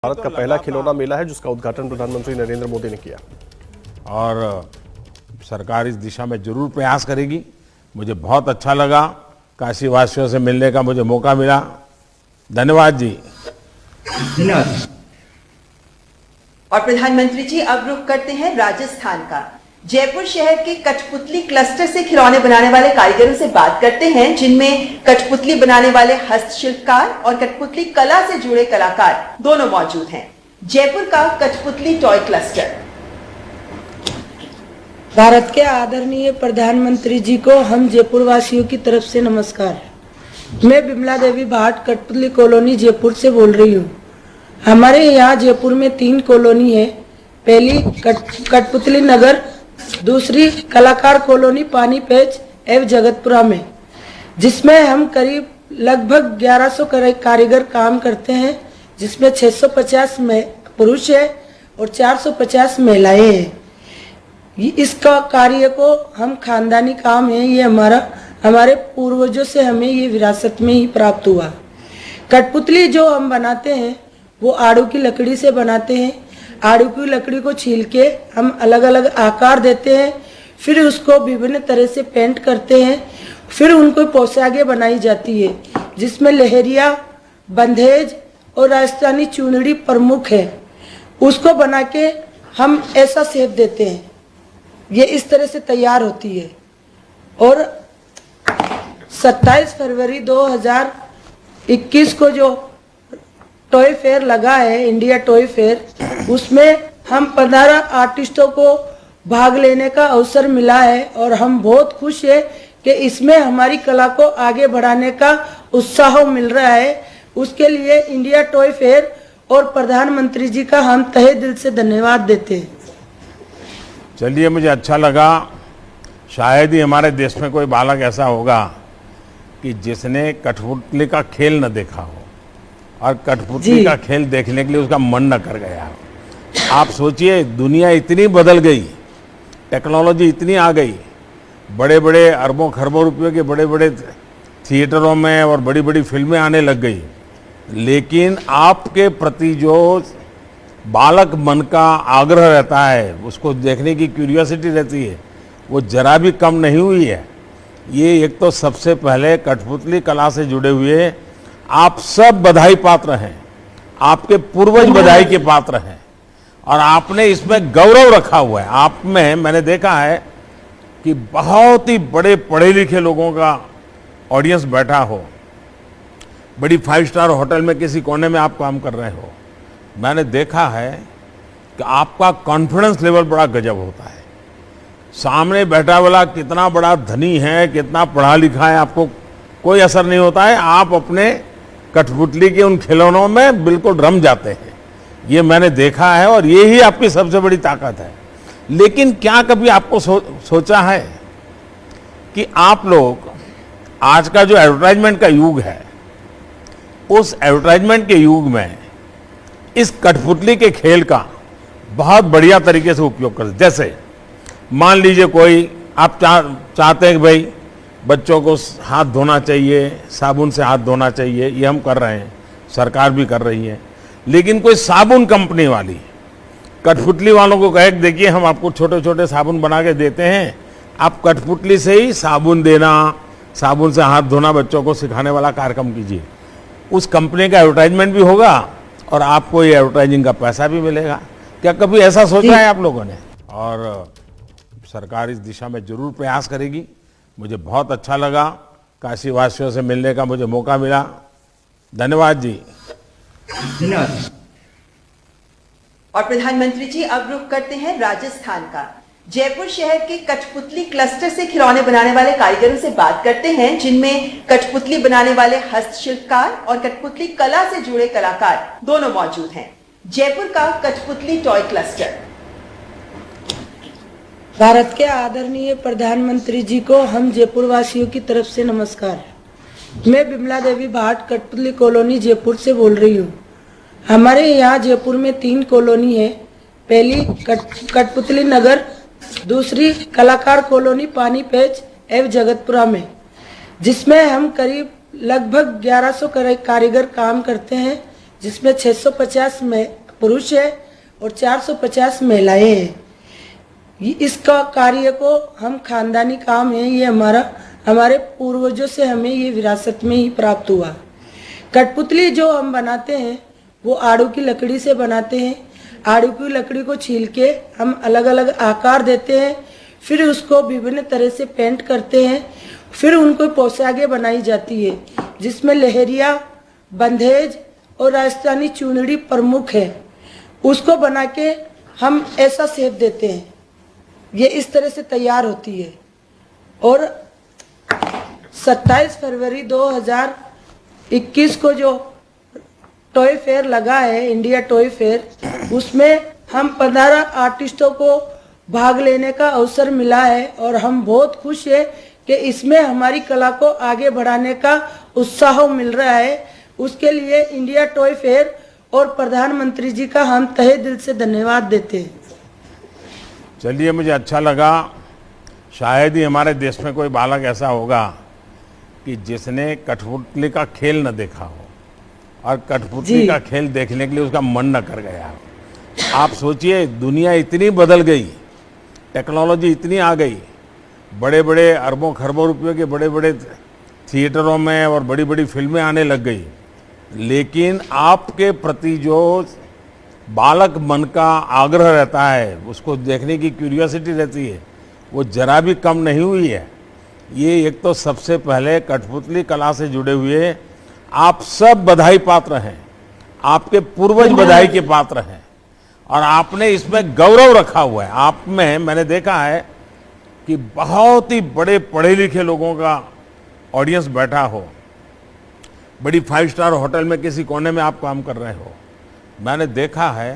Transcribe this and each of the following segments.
भारत का पहला खिलौना मेला है जिसका उद्घाटन प्रधानमंत्री नरेंद्र मोदी ने किया और सरकार इस दिशा में जरूर प्रयास करेगी। मुझे बहुत अच्छा लगा, काशी वासियों से मिलने का मुझे मौका मिला। धन्यवाद जी। धन्यवाद। और प्रधानमंत्री जी अब रुख करते हैं राजस्थान का। जयपुर शहर के कठपुतली क्लस्टर से खिलौने बनाने वाले कारीगरों से बात करते हैं, जिनमें कठपुतली बनाने वाले हस्तशिल्पकार और कठपुतली कला से जुड़े कलाकार दोनों मौजूद हैं। जयपुर का कठपुतली टॉय क्लस्टर। भारत के आदरणीय प्रधानमंत्री जी को हम जयपुर वासियों की तरफ से नमस्कार। मैं बिमला देवी भाट कठपुतली कॉलोनी जयपुर से बोल रही हूँ। हमारे यहाँ जयपुर में 3 कॉलोनी है। पहली कठपुतली नगर, दूसरी कलाकार कॉलोनी पानी पेच एवं जगतपुरा में, जिसमें हम करीब लगभग 1100 कारीगर काम करते हैं, जिसमें 650 पुरुष है और 450 महिलाएं हैं। इसका कार्य को हम खानदानी काम है, ये हमारे पूर्वजों से हमें ये विरासत में ही प्राप्त हुआ। कठपुतली जो हम बनाते हैं वो आड़ू की लकड़ी से बनाते हैं। आड़ू की लकड़ी को छील के हम अलग अलग आकार देते हैं, फिर उसको विभिन्न तरह से पेंट करते हैं, फिर उनको पोशाकें बनाई जाती है, जिसमें लहरिया, बंधेज और राजस्थानी चुनरी प्रमुख है। उसको बना के हम ऐसा शेप देते हैं, ये इस तरह से तैयार होती है। और 27 फरवरी 2021 को जो टॉय फेयर लगा है, इंडिया टॉय फेयर, उसमें हम 15 आर्टिस्टों को भाग लेने का अवसर मिला है और हम बहुत खुश हैं कि इसमें हमारी कला को आगे बढ़ाने का उत्साह मिल रहा है। उसके लिए इंडिया टॉय फेयर और प्रधानमंत्री जी का हम तहे दिल से धन्यवाद देते हैं। चलिए, मुझे अच्छा लगा। शायद ही हमारे देश में कोई बालक ऐसा होगा कि जिसने कठपुतली का खेल न देखा हो और कठपुतली का खेल देखने के लिए उसका मन न कर गया हो। आप सोचिए, दुनिया इतनी बदल गई, टेक्नोलॉजी इतनी आ गई, बड़े बड़े अरबों खरबों रुपयों के बड़े बड़े थिएटरों में और बड़ी बड़ी फिल्में आने लग गई, लेकिन आपके प्रति जो बालक मन का आग्रह रहता है, उसको देखने की क्यूरियोसिटी रहती है, वो जरा भी कम नहीं हुई है। ये एक तो सबसे पहले कठपुतली कला से जुड़े हुए आप सब बधाई पात्र हैं, आपके पूर्वज बधाई के पात्र हैं और आपने इसमें गौरव रखा हुआ है। आप में मैंने देखा है कि बहुत ही बड़े पढ़े लिखे लोगों का ऑडियंस बैठा हो, बड़ी 5 स्टार होटल में किसी कोने में आप काम कर रहे हो। मैंने देखा है कि आपका कॉन्फिडेंस लेवल बड़ा गजब होता है। सामने बैठा वाला कितना बड़ा धनी है, कितना पढ़ा लिखा है, आपको कोई असर नहीं होता है। आप अपने कठपुतली के उन खिलौनों में बिल्कुल रम जाते हैं। ये मैंने देखा है और ये ही आपकी सबसे बड़ी ताकत है। लेकिन क्या कभी आपको सोचा है कि आप लोग, आज का जो एडवर्टाइजमेंट का युग है, उस एडवर्टाइजमेंट के युग में इस कठपुतली के खेल का बहुत बढ़िया तरीके से उपयोग करते। जैसे मान लीजिए कोई आप चाहते हैं कि भाई बच्चों को हाथ धोना चाहिए, साबुन से हाथ धोना चाहिए, ये हम कर रहे हैं, सरकार भी कर रही है। लेकिन कोई साबुन कंपनी वाली कठपुतली वालों को कहे, देखिए हम आपको छोटे छोटे साबुन बना के देते हैं, आप कठपुतली से ही साबुन देना, साबुन से हाथ धोना बच्चों को सिखाने वाला कार्यक्रम कीजिए। उस कंपनी का एडवर्टाइजमेंट भी होगा और आपको ये एडवर्टाइजिंग का पैसा भी मिलेगा। क्या कभी ऐसा सोचा है आप लोगों ने? और सरकार इस दिशा में जरूर प्रयास करेगी। मुझे बहुत अच्छा लगा, काशी वासियों से मिलने का मुझे मौका मिला। धन्यवाद जी। धन्यवाद। और प्रधानमंत्री जी अब रुख करते हैं राजस्थान का। जयपुर शहर के कठपुतली क्लस्टर से खिलौने बनाने वाले कारीगरों से बात करते हैं, जिनमें कठपुतली बनाने वाले हस्तशिल्पकार और कठपुतली कला से जुड़े कलाकार दोनों मौजूद हैं। जयपुर का कठपुतली टॉय क्लस्टर। भारत के आदरणीय प्रधानमंत्री जी को हम जयपुर वासियों की तरफ से नमस्कार। मैं बिमला देवी भाट कठपुतली कॉलोनी जयपुर से बोल रही हूँ। हमारे यहाँ जयपुर में 3 कॉलोनी है। पहली कठपुतली नगर, दूसरी कलाकार कॉलोनी पानी पेच एवं जगतपुरा में, जिसमें हम करीब लगभग 1100 कारीगर काम करते हैं, जिसमें 650 में पुरुष है और 450 महिलाएं हैं। इसका कार्य को हम खानदानी काम है, ये हमारे पूर्वजों से हमें ये विरासत में ही प्राप्त हुआ। कठपुतली जो हम बनाते हैं वो आड़ू की लकड़ी से बनाते हैं। आड़ू की लकड़ी को छील के हम अलग अलग आकार देते हैं, फिर उसको विभिन्न तरह से पेंट करते हैं, फिर उनको पोशाकें बनाई जाती है जिसमें लहरिया, बंधेज और राजस्थानी चुनरी प्रमुख है। उसको बना के हम ऐसा शेप देते हैं, ये इस तरह से तैयार होती है। और 27 फरवरी 2021 को जो टॉय फेयर लगा है, इंडिया टॉय फेयर, उसमें हम 15 आर्टिस्टों को भाग लेने का अवसर मिला है और हम बहुत खुश हैं कि इसमें हमारी कला को आगे बढ़ाने का उत्साह मिल रहा है। उसके लिए इंडिया टॉय फेयर और प्रधानमंत्री जी का हम तहे दिल से धन्यवाद देते हैं। चलिए, मुझे अच्छा लगा। शायद ही हमारे देश में कोई बालक ऐसा होगा कि जिसने कठपुतली का खेल न देखा हो और कठपुतली का खेल देखने के लिए उसका मन न कर गया हो। आप सोचिए, दुनिया इतनी बदल गई, टेक्नोलॉजी इतनी आ गई, बड़े बड़े अरबों खरबों रुपयों के बड़े बड़े थिएटरों में और बड़ी बड़ी फिल्में आने लग गई, लेकिन आपके प्रति जो बालक मन का आग्रह रहता है, उसको देखने की क्यूरियोसिटी रहती है, वो जरा भी कम नहीं हुई है। ये एक तो सबसे पहले कठपुतली कला से जुड़े हुए आप सब बधाई पात्र हैं, आपके पूर्वज बधाई के पात्र हैं और आपने इसमें गौरव रखा हुआ है। आप में मैंने देखा है कि बहुत ही बड़े पढ़े लिखे लोगों का ऑडियंस बैठा हो, बड़ी 5 स्टार होटल में किसी कोने में आप काम कर रहे हो, मैंने देखा है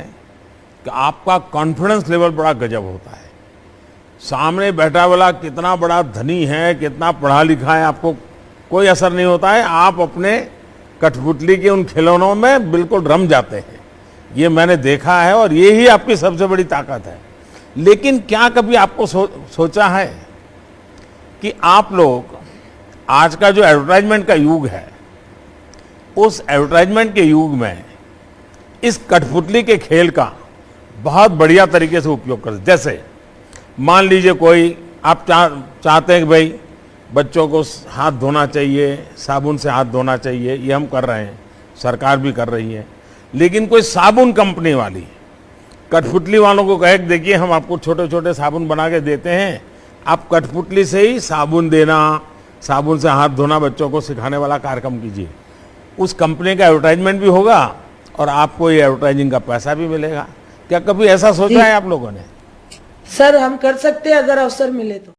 कि आपका कॉन्फिडेंस लेवल बड़ा गजब होता है। सामने बैठा वाला कितना बड़ा धनी है, कितना पढ़ा लिखा है, आपको कोई असर नहीं होता है। आप अपने कठपुतली के उन खिलौनों में बिल्कुल रम जाते हैं, ये मैंने देखा है और ये ही आपकी सबसे बड़ी ताकत है। लेकिन क्या कभी आपको सोचा है कि आप लोग, आज का जो एडवर्टाइजमेंट का युग है, उस एडवर्टाइजमेंट के युग में इस कठपुतली के खेल का बहुत बढ़िया तरीके से उपयोग कर। जैसे मान लीजिए कोई आप चाहते हैं कि भाई बच्चों को हाथ धोना चाहिए, साबुन से हाथ धोना चाहिए, ये हम कर रहे हैं, सरकार भी कर रही है, लेकिन कोई साबुन कंपनी वाली कठपुतली वालों को कहे देखिए हम आपको छोटे छोटे साबुन बना के देते हैं, आप कठपुतली से ही साबुन देना, साबुन से हाथ धोना बच्चों को सिखाने वाला कार्यक्रम कीजिए। उस कंपनी का एडवर्टाइजमेंट भी होगा और आपको ये एडवर्टाइजिंग का पैसा भी मिलेगा। क्या कभी ऐसा सोचा है आप लोगों ने? सर, हम कर सकते हैं अगर अवसर मिले तो।